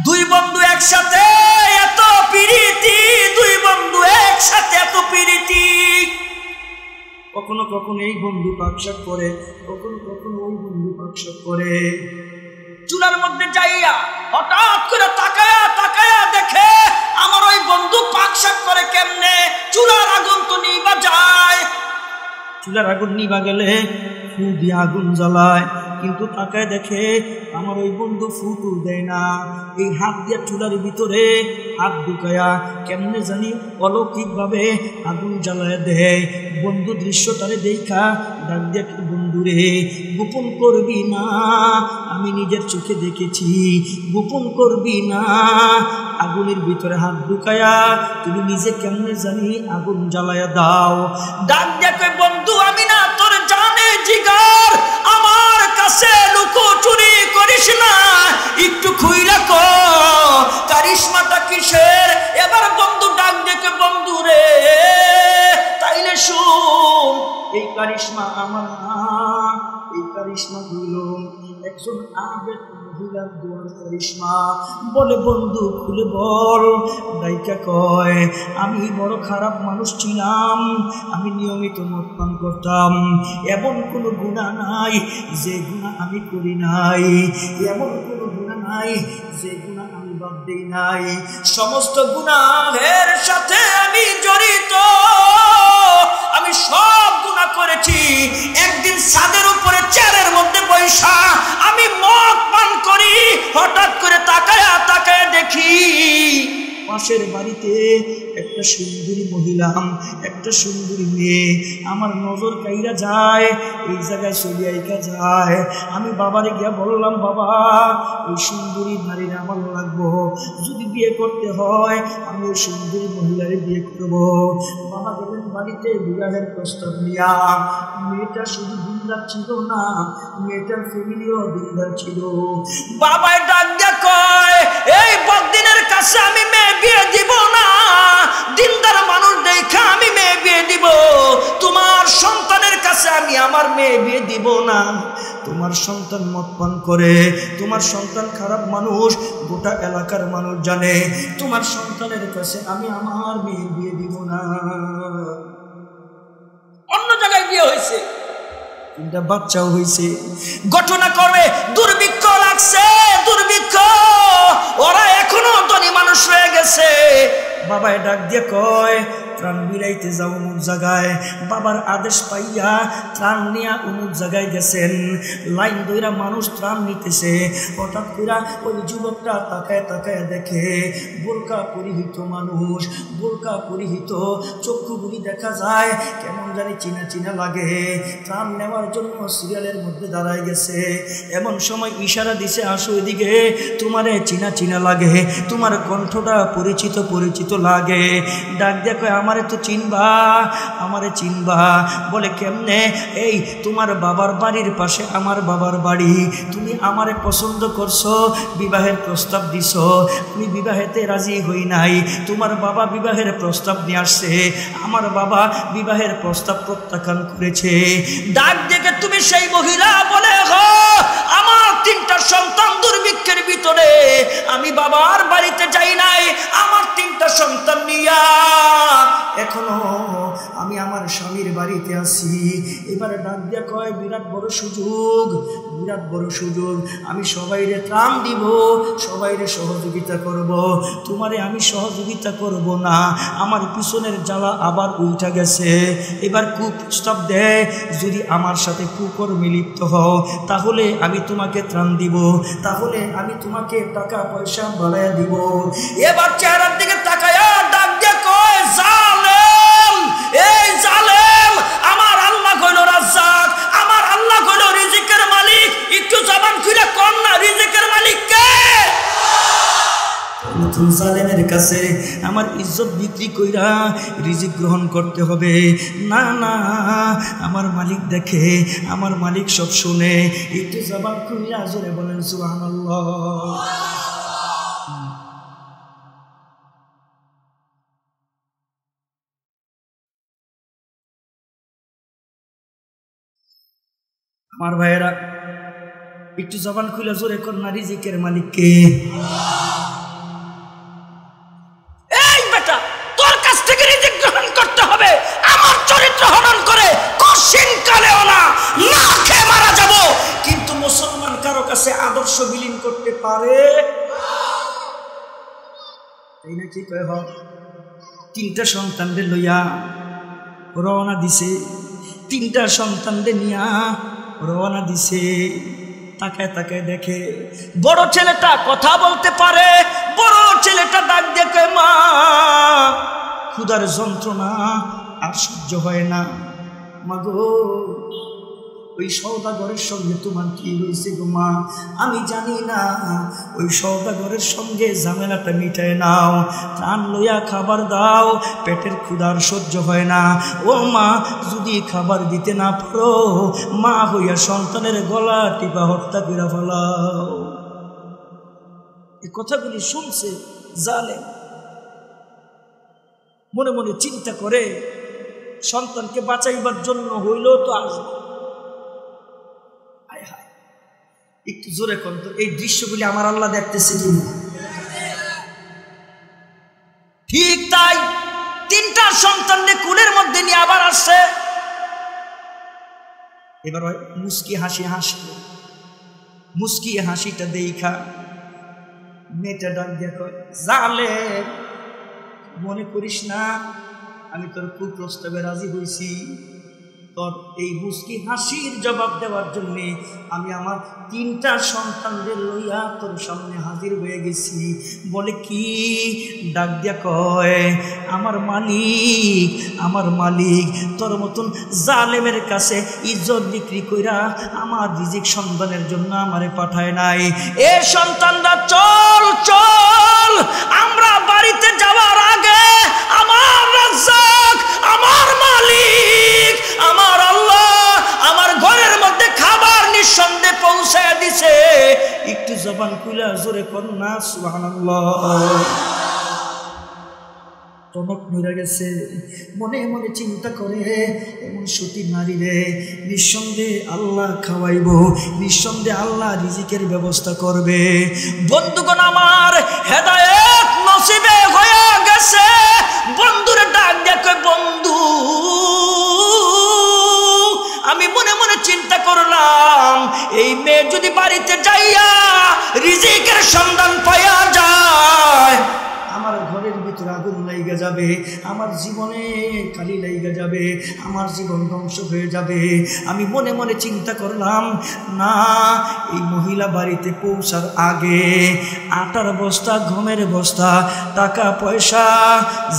দুই বন্ধু একসাথে এত প্রীতি, দুই বন্ধু একসাথে এত প্রীতি। কখনো কখনো এই বন্ধু পাকশাক করে, কখনো কখনো ওই বন্ধু পাকশাক করে। চুলার মধ্যে যাইয়া হঠাৎ করে তাকায়া তাকায়া দেখে আমার ওই বন্ধু পাকশাক করে কেমনে। চুলার আগুন তো নিভা যায়, চুলার আগুন নিভা গেলে ফু দিয়ে আগুন জ্বালায়, কিন্তু তাকায় দেখে আমার ওই বন্ধু ফুটু দেয় না। এই হাত দিয়ে চুলার ভিতরে হাত ঢুকায়া কেমনে জানি অলৌকিক ভাবে আগুন জ্বালায় দেয়। বন্ধু দৃশ্যটারে দেখা ডাক দিয়ে, বন্ধু রে গোপন করবি না, আমি নিজের চোখে দেখেছি, গোপন করবি না। আগুনের ভিতরে হাত ঢুকায়া তুমি নিজে কেমনে জানি আগুন জ্বালায়া দাও। ডাক দিয়ে, বন্ধু আমি না তোর জানে জিগার, আমার কাছে লুকো চুরি করিস না, একটু খুইলা কো কারিশমাটা কিসের। এবার বন্ধু ডাক দেখে, বন্ধু রে তাইলে শুন, এই কারিশমা আমার না, এই কারিশমা হইল একজন আবেদ মহিলার দোয়ার কারিশমা। বলে বন্ধু খুলে বল। ডাইকা কয়, আমি বড় খারাপ মানুষ ছিলাম, আমি নিয়মিত মদ পান করতাম, এমন কোনো গুনাহ নাই যে গুনাহ আমি করি নাই, এমন কোনো গুনাহ নাই যে গুনাহ আমি বাদ দেই নাই, সমস্ত গুনাহের সাথে আমি জড়িত, আমি সব গুনাহ করেছি। একদিন ছাদের উপরে চেয়ারের মধ্যে বসা আমি মদ পান করি, হঠাৎ করে তাকায়া তাকায়া দেখি পাশের বাড়িতে একটা সুন্দরী মহিলা, একটা সুন্দরী মেয়ে আমার নজর কাইরা যায়, এই জায়গায় ছবি আইকা যায়। আমি বাবারে গিয়া বললাম, বাবা ওই সুন্দরী নারীর আমার লাগবো, যদি বিয়ে করতে হয় আমি ওই সুন্দরী মহিলারে বিয়ে করব। বাবা গেলেন বাড়িতে বিবাহের প্রস্তাব নিয়া। মেয়েটা শুধু দিনদার ছিল না, মেয়েটার ফ্যামিলিও দিনদার ছিল। বাবাই ডাক দিয়া কয়, এই বদিনের কাছে আমি মেয়ে বিয়ে দিব না, দিনদার মানুষ দেখা আমি মেয়ে বিয়ে দিব, তোমার সন্তানের কাছে আমি আমার মেয়ে বিয়ে দিব না। তোমার সন্তান মদ পান করে, তোমার সন্তান খারাপ মানুষ, গোটা এলাকার মানুষ জানে, তোমার সন্তানের কাছে আমি আমার মেয়ে বিয়ে দিব না। অন্য জায়গায় বিয়ে হয়েছে, তিনটা বাচ্চাও হয়েছে। ঘটনা করে দুর্ভিক্ষ লাগছে, দুর্ভিক্ষ, ওরা এখনো ধনী মানুষ হয়ে গেছে। বাবায় ডাক দিয়ে কয়, ত্রাণ বিলাইতে যাও অমুক জায়গায়। বাবার আদেশ পাইয়া ত্রাণ নিয়ে অমুক জায়গায় গেছেন। লাইন ধইরা মানুষ ত্রাণ নিতেছে। হঠাৎ করে ওই যুবকটা তাকায় তাকায় দেখে বোরকা পরিহিত মানুষ, বোরকা পরিহিত, চক্ষুগুলি দেখা যায় কেমন জানি চিনা চিনা লাগে। ত্রাণ নেওয়ার জন্য সিরিয়ালের মধ্যে দাঁড়ায় গেছে। এমন সময় ইশারা দিছে, আসো এদিকে, তোমারে চিনা চিনা লাগে, তোমার কণ্ঠটা পরিচিত পরিচিত লাগে। ডাক দেখো, আমারে তো চিনবা, আমারে চিনবা। বলে কেমনে? এই তোমার বাবার বাড়ির পাশে আমার বাবার বাড়ি, তুমি আমারে পছন্দ করছো, বিবাহের প্রস্তাব দিছো, আমি বিবাহেতে রাজি হই নাই, তোমার বাবা বিবাহের প্রস্তাব নিয়ে আসছে, আমার বাবা বিবাহের প্রস্তাব প্রত্যাখ্যান করেছে। ডাক দেখে তুমি সেই মহিলা? বলে আমার তিনটা সন্তান দুর্ভিক্ষের ভিতরে, আমি বাবার বাড়িতে যাই নাই, আমার তিনটা সন্তান নিয়া এখনো আমি আমার স্বামীর বাড়িতে আছি। এবারে ডাক দিয়া কয়, বিরাট বড় সুযোগ, বিরাট বড় সুযোগ, আমি সবাইরে ত্রাণ দিব, সবাইরে সহযোগিতা করব, তোমারে আমি সহযোগিতা করব না। আমার পিছনের জ্বালা আবার উল্টা গেছে। এবার কুপ্রস্তাব দেয়, যদি আমার সাথে কুকর্মে লিপ্ত হও তাহলে আমি তোমাকে ত্রাণ দিব, তাহলে আমি তোমাকে টাকা পয়সা বাড়াইয়া দিব। এবার চেহারার দিকে তাকায়া ডাক দিয়া কয়, জালেম, এই জালেম, আমার আল্লাহ কইল রাজ্জাক, আমার আল্লাহ কইল রিজিকের মালিক, একটু জবান খুলে কোন না রিজিকের মালিক কে? নতুন জালেমের কাছে আমার ইজ্জত বিক্রি কইরা রিজিক গ্রহণ করতে হবে না? না, আমার মালিক দেখে, আমার মালিক সব শুনে। একটু জবান খুলে জোরে বলেন সুবহানাল্লাহ। আমার ভাইয়েরা একটু জবান খুলে জোরে কর না, রিজিকের মালিক কে? কাছে আদর্শ বিলীন করতে পারে? তাই না? কি কয় হোক, 3টা সন্তানদের লইয়া রওনা দিছে, 3টা সন্তানদের নিয়া রওনা দিছে। তাকায় তাকায় দেখে বড় ছেলেটা কথা বলতে পারে। বড় ছেলেটা ডাক দিয়ে কয়, মা, ক্ষুধার যন্ত্রণা আর সহ্য হয় না। মাগো, ওই সওদাগরের সঙ্গে তোমার কি হয়েছে গো মা? আমি জানি না। ওই সওদাগরের সঙ্গে ঝামেলাটা মিটায় নাও, প্রাণ লইয়া খাবার দাও, পেটের ক্ষুধার সহ্য হয় না। ও মা, যদি খাবার দিতে না পারো, মা হইয়া সন্তানের গলা টিপা হত্যা করে ফেলাও। এই কথাগুলি শুনছে জালেম, মনে মনে চিন্তা করে সন্তানকে বাঁচাইবার জন্য হইলেও তো আসবে। একটু জোরে কন্ত, এই দৃশ্যগুলি আমার আল্লাহ দেখতেছে কিনা? ঠিক তাই, 3টা সন্তানকে কুলের মধ্যে নিয়ে আবার আসছে। এবার মুস্কি হাসি হাসলো। মুস্কি হাসিটা দেখা মেয়েটা ডাক দেখো, জালেম, মনে করিস না আমি তোর কুপ্রস্তাবে রাজি হয়েছি। তোর এই মুস্কি হাসির জবাব দেওয়ার জন্য আমি আমার 3টা সন্তানদের লইয়া তোর সামনে হাজির হয়ে গেছি। বলে কি? ডাক দিয়া কয়, আমার মালিক, আমার মালিক তোর মতন জালেমের কাছে ইজ্জত বিক্রি কইরা আমার রিজিক সন্তানের জন্য আমারে পাঠায় নাই। এ সন্তানরা চল চল, আমরা বাড়িতে যাওয়ার আগে আমার রাজ্জাক, আমার মালিক, আমার আল্লাহ আমার ঘরের মধ্যে খাবার নিঃসন্দেহে পৌঁছায় দিছে। একটু জবান খুলে জোরে কন্যা সুবহানাল্লাহ। টনক মরে গেছে, মনে মনে চিন্তা করে, এমন সতী নারী রে নিঃসন্দেহে আল্লাহ খাওয়াইব, নিঃসন্দেহে আল্লাহ রিজিকের ব্যবস্থা করবে। বন্ধুগণ আমার, হেদায়েত নসিবে হয়ে গেছে। বন্ধুরে ডাক দেখে, বন্ধু, আমি মনে মনে চিন্তা করলাম, এই মেয়ে যদি বাড়িতে যাইয়া রিজিকের সন্ধান পাইয়া যায়, আমার ঘরের ভিতরে আগুন লাইগা যাবে, আমার জীবনে কালি লাইগা যাবে, আমার জীবন ধ্বংস হয়ে যাবে। আমি মনে মনে চিন্তা করলাম, না, এই মহিলা বাড়িতে পৌঁছার আগে আটার বস্তা, গমের বস্তা, টাকা পয়সা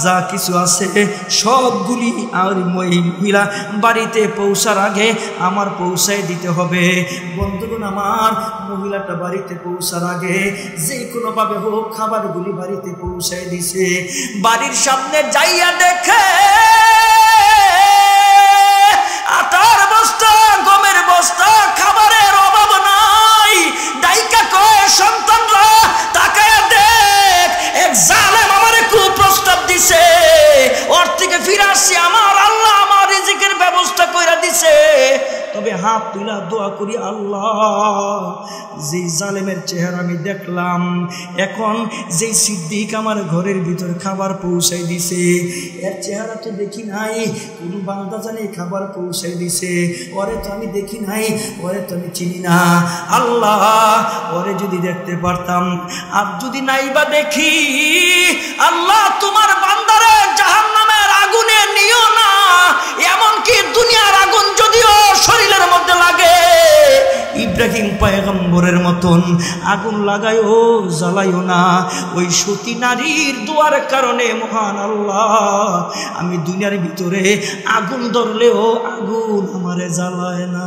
যা কিছু আছে সবগুলি আর এই মহিলা বাড়িতে পৌঁছার আগে আমার পৌঁছায় দিতে হবে। বন্ধুগণ আমার, মহিলাটা বাড়িতে পৌঁছার আগে যে কোনোভাবে হোক খাবারগুলি বাড়িতে পৌঁছায় দিছে। বাড়ির সামনে যাইয়া দেখে আটার বস্তা, গমের বস্তা, খাবারের অভাব নাই। ডাইকা কয়, সন্তানরা তাকায়া দেখ, এক জালেম আমারে কুপ্রস্তাব দিছে, ওর থেকে ফিরে আসছি, আমার আল্লাহ আমার রিজিকের ব্যবস্থা কইরা দিছে। তবে হাত তুলা দোয়া করি, আল্লাহ, যে জালেমের চেহারা আমি দেখলাম, এখন যেই সিদ্দিক আমার ঘরের ভিতর খাবার পৌঁছাই দিছে, এর চেহারা তো দেখি নাই। কোন বান্দা জানে খাবার পৌঁছাই দিছে, ওরে তো আমি দেখি নাই, ওরে তো আমি চিনি না। আল্লাহ, ওরে যদি দেখতে পারতাম, আর যদি নাইবা দেখি, আল্লাহ তোমার বান্দারে জাহান্নামের আগুনে নিও না। এমনকি দুনিয়ার আগুন যদিও শরীরের মধ্যে লাগে, ইব্রাহিম পয়গম্বরের মতন আগুন লাগাইও, জ্বালাইও না। ওই সতী নারীর দোয়ার কারণে মহান আল্লাহ, আমি দুনিয়ার ভিতরে আগুন ধরলেও আগুন আমারে জ্বালায় না।